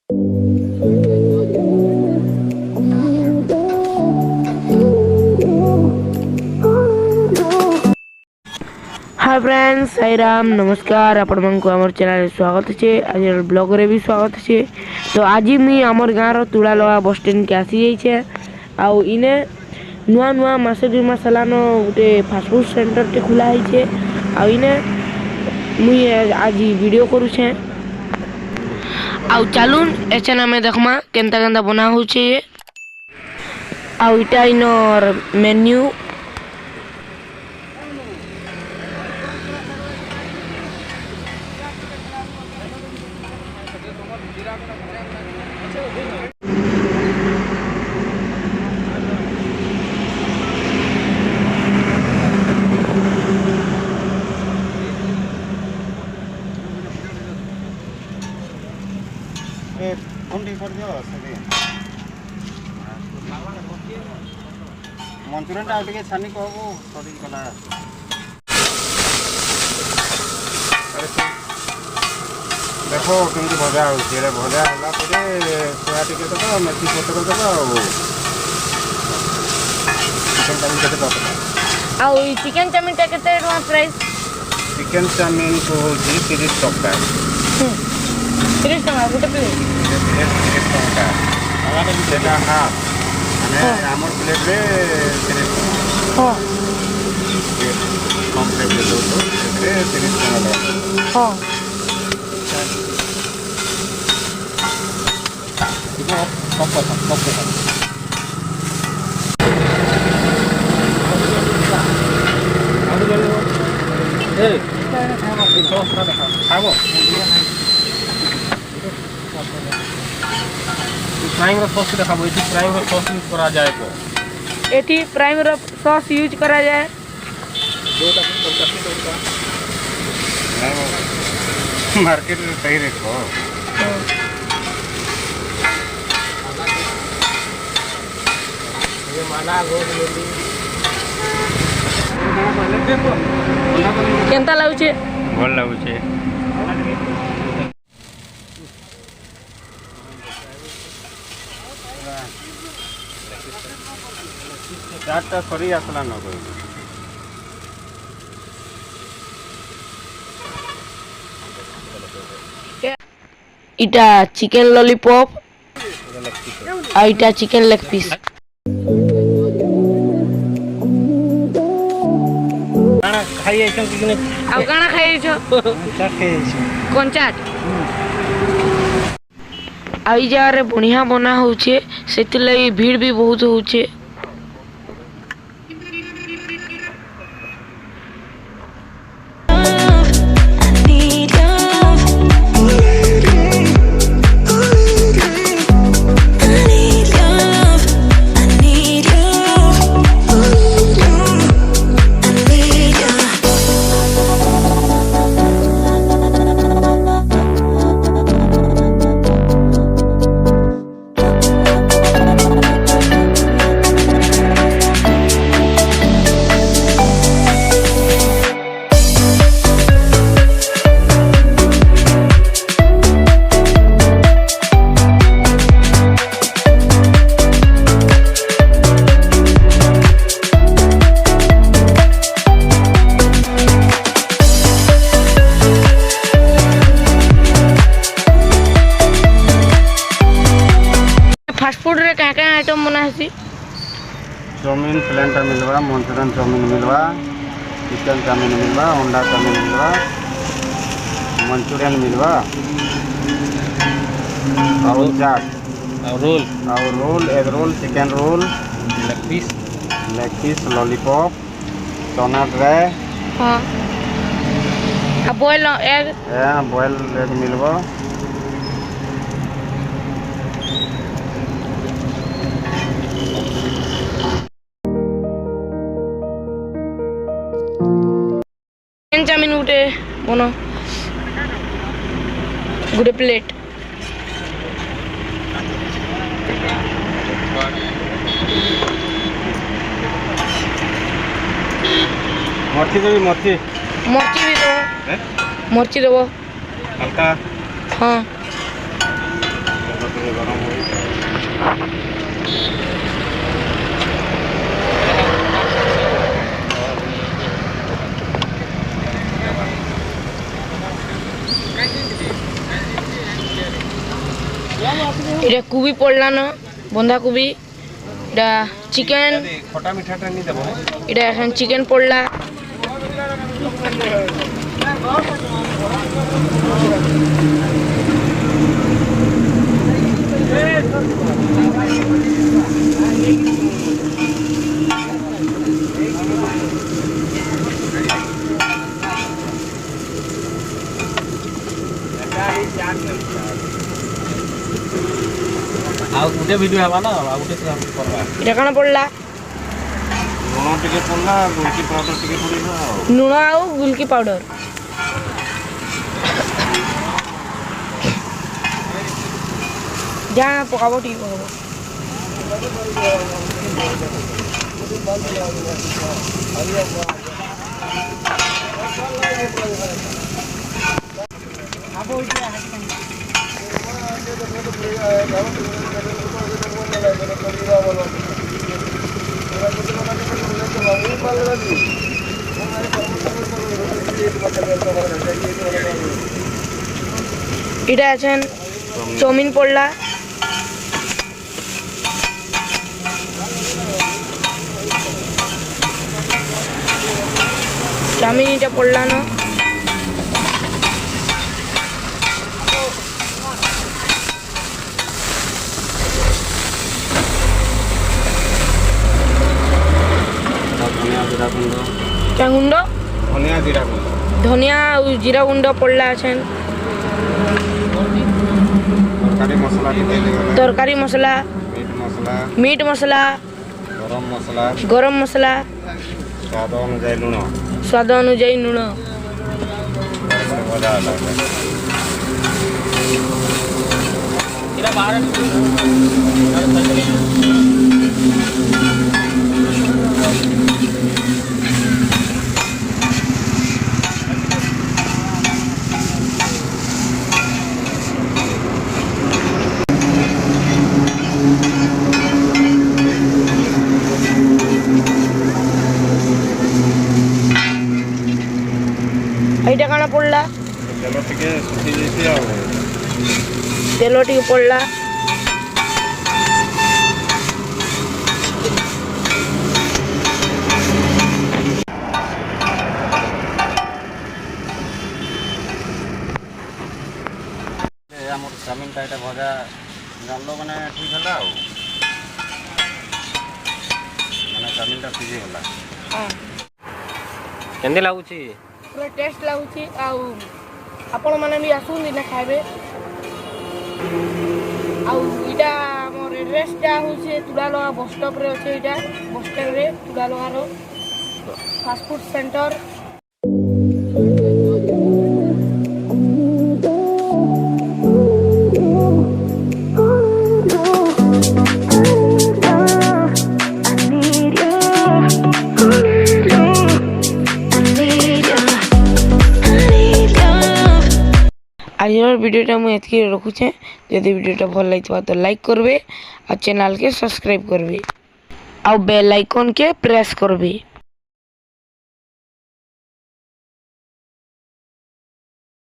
Hi friends Sai Ram नमस्कार आपण मानक आमर चैनल स्वागत छे। आज ब्लॉग रे भी स्वागत छे। तो आज मी आमर गाँव रो तुड़ा लगा बस स्टैंड के आसी जाई छे। आउ इने नुआ नुआ मासे 2 मास लानो गोटे फास्ट फूड सेंटर टे खुला है छे। आउ इने मुई आज वीडियो करू छे। आउ चालून एचना में देखमा केनता केनता बना हो छे। आउ इटा इनर मेन्यू मंचूरियन टा आउटे छानी कहबो सरी कला देखो केमती भजा होउछे रे भजा होला परे सोया टिके तो मेथी पत्र तो चिकन चाउमीन केते पकड़ा आउ चिकन चाउमीन टा केते प्राइस चिकन चाउमीन को होउछी 30 टका 30 टका गोटे प्लेट 30 टका आला भी सेटा हाफ माने हमर प्लेट रे 30 टका हां कम प्लेट ले दो तो 30 टका हां प्राइम सॉस देखा प्राइम सॉस यूज करा जाए को एठी प्राइम सॉस यूज करा जाए मार्केट में सही रेट हो ये माला गोद लेली केनता लागुछे भल लागुछे चारटा सरी आसला न कोई इटा चिकन लॉलीपॉप आ इटा चिकन लेग पीस खाना खाई आइछन कि नै आ गाना खाइ छ चाट खाई आइछन कोन चाट आई जगह रे बढ़िया बना होउछे सेति लई भीड़ भी बहुत होउछे फास्ट फूड रे क्या क्या आइटम बना है चाउमीन प्लेन मिलवा मंचूरियन चाउमीन मिलवा चिकन चाउमीन मिलवा अंडा चाउमीन मिलवा मंचूरियन मिलवा और चाट और roll egg roll chicken roll leg piece lollipop चना ड्राई हां आ बॉयल एग मिलवा चाउमीन उठे बनो गुडे प्लेट मर्ची देवी मर्ची मर्ची भी दो मर्ची देव हल्का हाँ এটা কুবি পড়লান বন্ধাকোবি, এটা চিকেন, খটা মিঠাটা নিয়ে দেবো। এটা এখন চিকেন পড়লা, ଆଉ ଗୋଟେ ଭିଡ଼ିଓ ହେବା ନା ଆଉ ଗୋଟେ କରିବା। এটা কাଣା পড়লা ଲୁଣ ଟିକେ ପଡ଼ିଲା, ଗୁଳକି ପାଉଡ଼ର ଟିକେ ପଡ଼ିବ ଆଉ। ଲୁଣ ଆଉ ଗୁଲକି ପାଉଡର। ଯାହା ପକାବ ଟିକେ ପକାବ। এটা আছেন চাউমিন পড়লা, চাউমিন এটা পড়লা না, ধনিয়া জিরা গুঁড়ো, চা গুন্ড, ধনিয়া জিরা গুঁড়ো, ধনিয়া ଆଉ জিরা গুন্ড পড়লা আছেন, তরকারি মশলা ଟିକେ ଦେଇଦେବେ। তরকারি মশলা, মিট মশলা, মিট মশলা, গরম মশলা, গরম মশলা, স্বাদ অনুযায়ী লুণ, স্বাদ অনুযায়ী নুন। ভজা লাগবে। এইটা কাଣା পড়লা ତେଲ ଟିକେ ଶୁଖି ଯାଇଛି ଆଉ। তেল ଟିକେ ପଡିଲା, ଆମର ଚାଉମିନଟା ଏଇଟା ଭଜା ଜାଣିଲ ମାନେ ଠିକ୍ ହେଲା ଆଉ। ମାନେ ଚାଉମିନଟା ସିଝିଗଲା। କେମିତି ଲାଗୁଛି? ପୁରା ଟେଷ୍ଟ ଲାଗୁଛି। ଆଉ ଆପଣମାନେ ବି ଆସନ୍ତୁ ନା ଖାଇବେ। ଆଉ ଏଇଟା ଆମର ଆଡ୍ରେସଟା ହେଉଛି ତୁଳାଲଗା ବସ୍ ଷ୍ଟପ୍ରେ ଅଛି। ଏଇଟା ବସ୍ ଷ୍ଟାଣ୍ଡରେ ତୁଳାଲଗାର ଫାଷ୍ଟଫୁଡ୍ ସେଣ୍ଟର। आजर वीडियोटा मुझे एतकी रखुचे। यदि वीडियोटा भल लगी तो लाइक करबे और चैनल के सब्सक्राइब करबे और बेल आइकन के प्रेस करबे।